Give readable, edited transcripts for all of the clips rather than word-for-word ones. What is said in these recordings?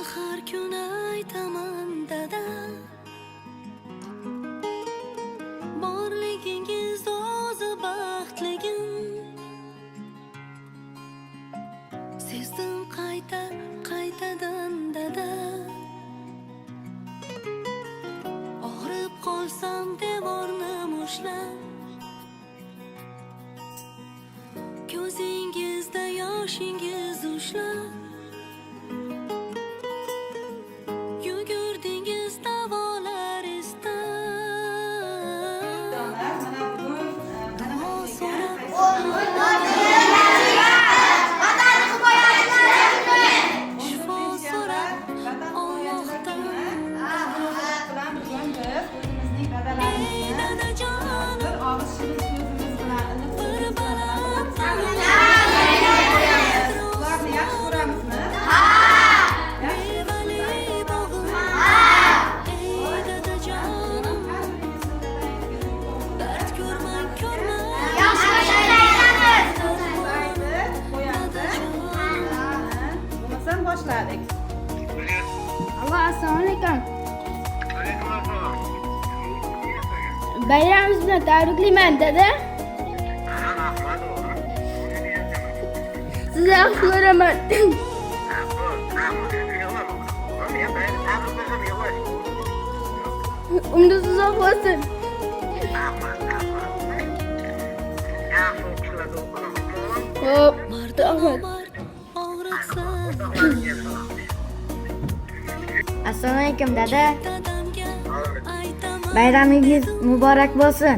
har kun aytaman dada, borligingiz o'zi baxtligim. Sezdim qaytadan dada, og'rib qolsam devorni mushlab, ko'zingizda yoshingiz ushlab, yugurdingiz davolar istab. Duo so'rab shifo so'rab Allohdan. Ey dadajonim, bir baland mevali bog'im. Ey dadajonim, dard ko'rmang Bo'lmasam boshladik. Allo, assalomu alaykum. Bayramingiz bilan tabriklayman dada. Sizni yaxshi ko'raman. Umringiz uzoq bo'lsin. Hop, rahmat. og'ritsa Assalomu alaykum dada. dadamga aytaman. Bayramingiz muborak bo'lsin.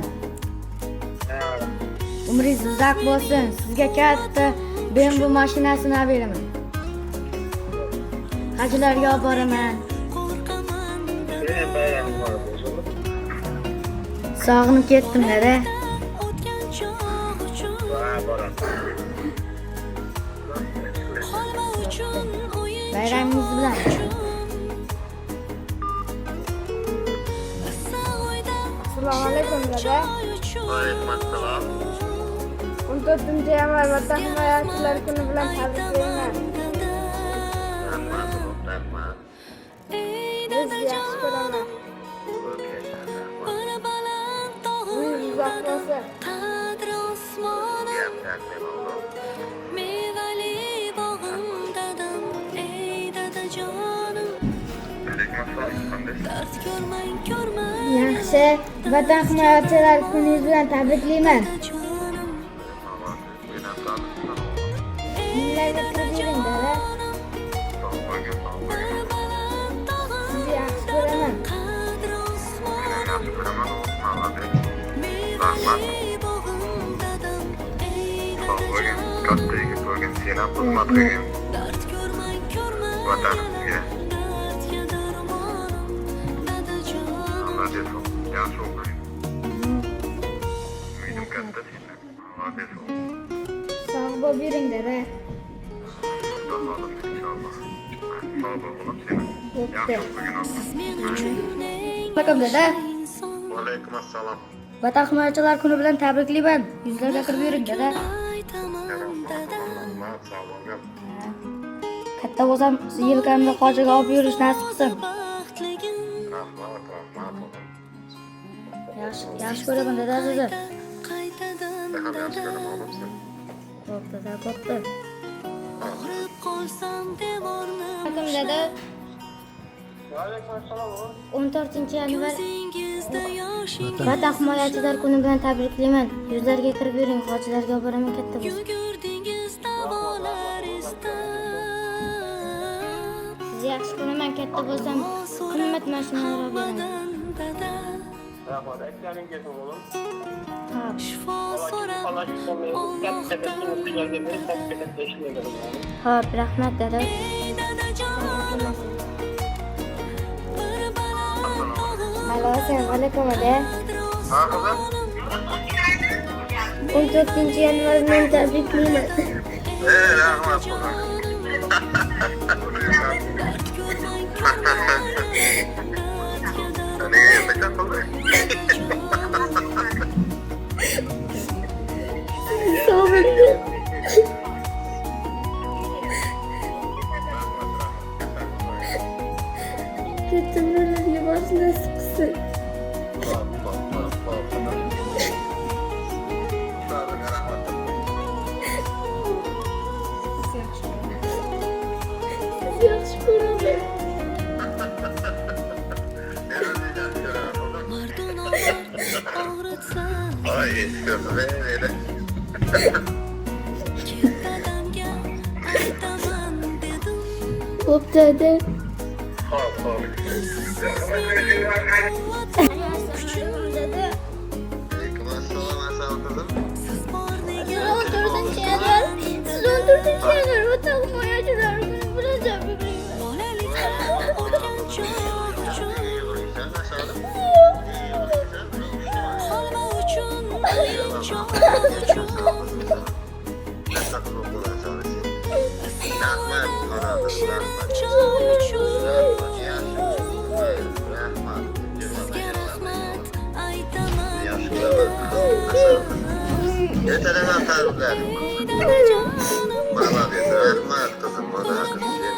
Umringiz uzoq bo'lsin. Sizga katta BMW mashinasini olib beraman. Hajlarga olib boraman. Qo'rqaman Sog'inib ketdim dada. o'tgan chog' uchun, holva uchun, Bayramingiz bilan. Assalomu alaykum dada. 14-yanvar Vatan himoyachilari kuni bilan tabriklayman. Sizni yaxshi ko'raman. Umringiz uzoq bo'lsin. Qadri osmonim, mevali bog'im dadam. Ey dadajonim, dard ko'rmang Yaxshi. Vatan himoyachilari kuningiz bilan tabriklayman. dadajonim. Millatga kirib yuring dada. Bir baland tog'im, Sizni yaxshi ko'raman. qadri osmonim, mevali bog'im dadam. Ey dadajonim, dard ko'rmang Vatanimizga dardga darmonim dadajonim. yaxshi o'qing. Umidim katta sendan. Молодец ol. Sog' bo'lib yuring dada. Xudo xohlasa inshaalloh. Sog' bo'l olam seni. Yaxshi o'qigin ol. Siz men uchun eng Alaykum dada. inson. Va alaykum assalom. Vatan himoyachilari kuni bilan tabriklayman. Yuzlarga kirib yuring dada. Aytaman dada, Rahmat, sog' bo'lgin. Katta bo'lsam, sizni yelkamda qo'shiq olib yurish nasib qilsin. baxtligim. Rahmat o'g'lim. Yaxshi ko'raman dada sizni. Qaytadan Ham yaxshi dada, ko'raman oğlum seni. Xo'p dada, bo'pti. og'rib qolsam devorni Alaykum dada. 14-yanvar ko'zingizda yoshingiz Vatan himoyachilari kuni bilan tabriklayman. Yuzlarga kirib yuring, hojilarga olib boraman katta bo'lsin. yugurdingiz davolar istab. Sizni yaxshi ko'raman, katta bo'lsam, qimmat mashinalar olib beraman. dada, Rahmat, aytganingiz o'g'lim. Hop. shifo so'rab Hop, rahmat dada. ey dadajonim, bir baland tog'im, Assalomu alaykum aka. Ha qizim? 14-yanvar bilan tabriklayman. Rahmat o'g'lim. dard ko'rmang Seni nechun qildi? Sog'indi. yetimlarga bosh nasib qilsin. Yaxshi ko'raman. Mardonalar og'ritsa Ay, mayli. dadamga aytaman dedim. Bo'pti edi. Hop. Aleyküm assalom, assalomu alaykum. Siz bor degan 14-chi yanvar. Siz 14-chi yanvar vatan himoyachilari kuni bilan tabriklayman. bolalikda o'tgan chog' uchun holva uchun chog' uchun chog' uchun sizga rahmat aytaman. Ertadan tabriklar. Dadajonim Молодец, rahmat qizim, mana qizim,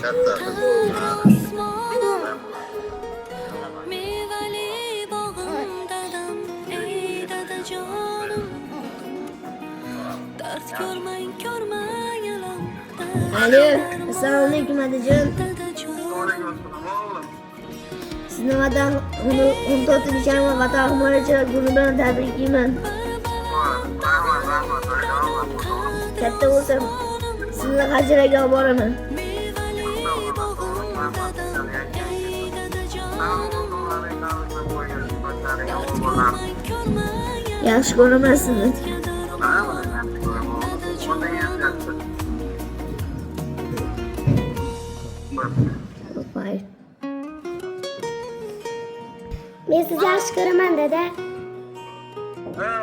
katta qizim. mevali bog'im dadam, ey dadajonim. Dard ko'rmang alam. Alo, assalomu alaykum adajon. Dadajonim. Sizni vatan 14-chi yanvar vatan himoyachilar kuni bilan tabriklayman. Katta bo'lsam sizni hajraga olib boraman. Mevali bog'im dadam, ey dadajonim. Yaxshi ko'raman sizni. Voy. Men sizni yaxshi ko'raman dada.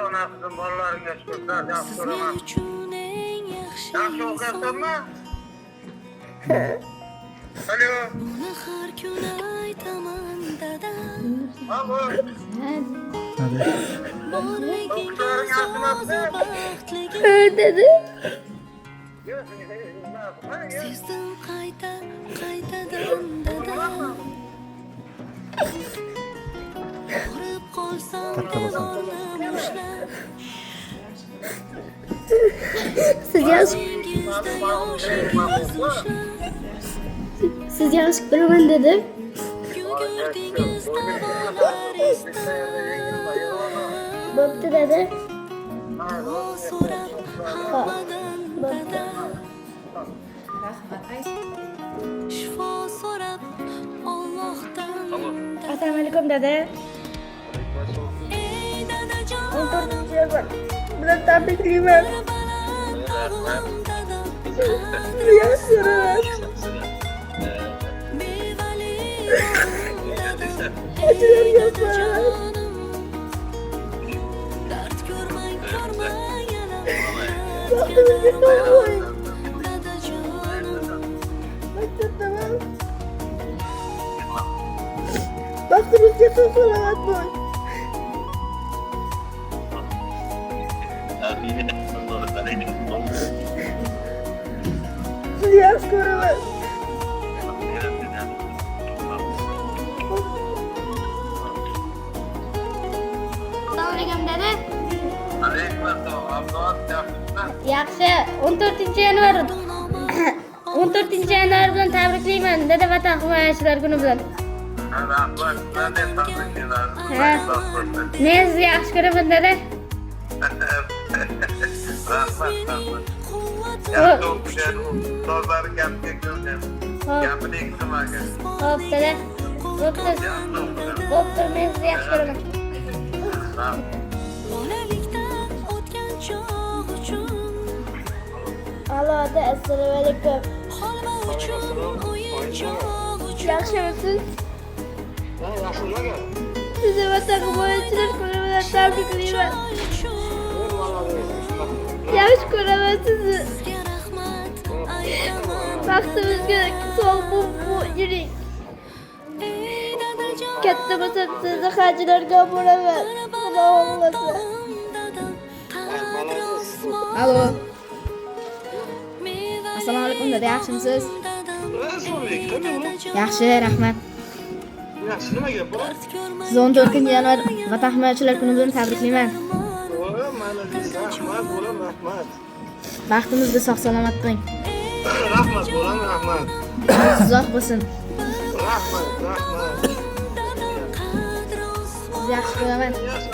Ona qizim bolalarga shukrlar, yaxshi Siz ko'raman. men uchun eng yaxshi Yaxshi inson. o'qiyapsanmi? Alo. Buni har kuni aytaman dadam. Alo. Borligingga so'zi baxtligim. Dada. Sezdim qaytadan dadam. Borib qolsam devorni ushlab. Siz yaxshi Ko'zingizda yoshingiz ushlab. siz yaxshi ko'raman dada. Yugurdingiz da'volar istab. Bo'pti dada. Duo so'rab hammadan dadam. Shifo so'rab Allohdan dadam. Assalomu alaykum dada. Ey dadajonim. 14-chi yanvar bilan tabriklayman. Yaxshi ko'raman. Hajraga boraman. Dard ko'rmang alam. Baxtimizga to'g'ri. Dadajonim. Maktabdaman. Baxtimizga sog'-salomat bo'l. Sizni yaxshi ko'raman. Assalomu alaykum dada. Alaykum assalom. Abdulloh, yaxshisan? Yaxshi. 14-chi yanvar. 14-chi yanvar bilan tabriklayman dada vatan himoyachilari kuni bilan. Rahmat, sizlarni tabriklayman. Ha. Men sizni yaxshi ko'raman dada. Rahmat. Yaxshi o'qishan, ustozlari gapiga ko'ngan. Gapini eshitmagan. Xo'p dada. Bo'pti. Bo'pti, men sizni yaxshi ko'raman. Bolalikda o'tgan chog' uchun. Alo, dada, assalomu alaykum. Holva uchun, o'yinchoq uchun. Yaxshimisiz? Yaxshilagan. Sizni vatan himoyachilar kuni bilan tabriklayman. Yaxshi ko'raman sizni. Sizga rahmat aytaman. Baxtimizga sog' bo'lib yuring. Ey dadajonim. Katta bo'lsam sizni hajlarga olib boraman. Xudo xohlasa. Dadam, qadri osmon. Alo. Mevali Assalomu alaykum dada, yaxshimisiz? dadam, Rasulbek, qanday o'g'lim? Yaxshi, rahmat. Yaxshi, nima gap bor? Sizni 14-yanvar Vatan himoyachilar kuni bilan tabriklayman. Voy, malades, rahmat bo'lam, rahmat. Baxtimizga sog'-salomat bo'ling. Rahmat bo'lam, rahmat. Uzoq bo'lsin. Rahmat, rahmat. Yaxshi ko'raman. Yaxshi,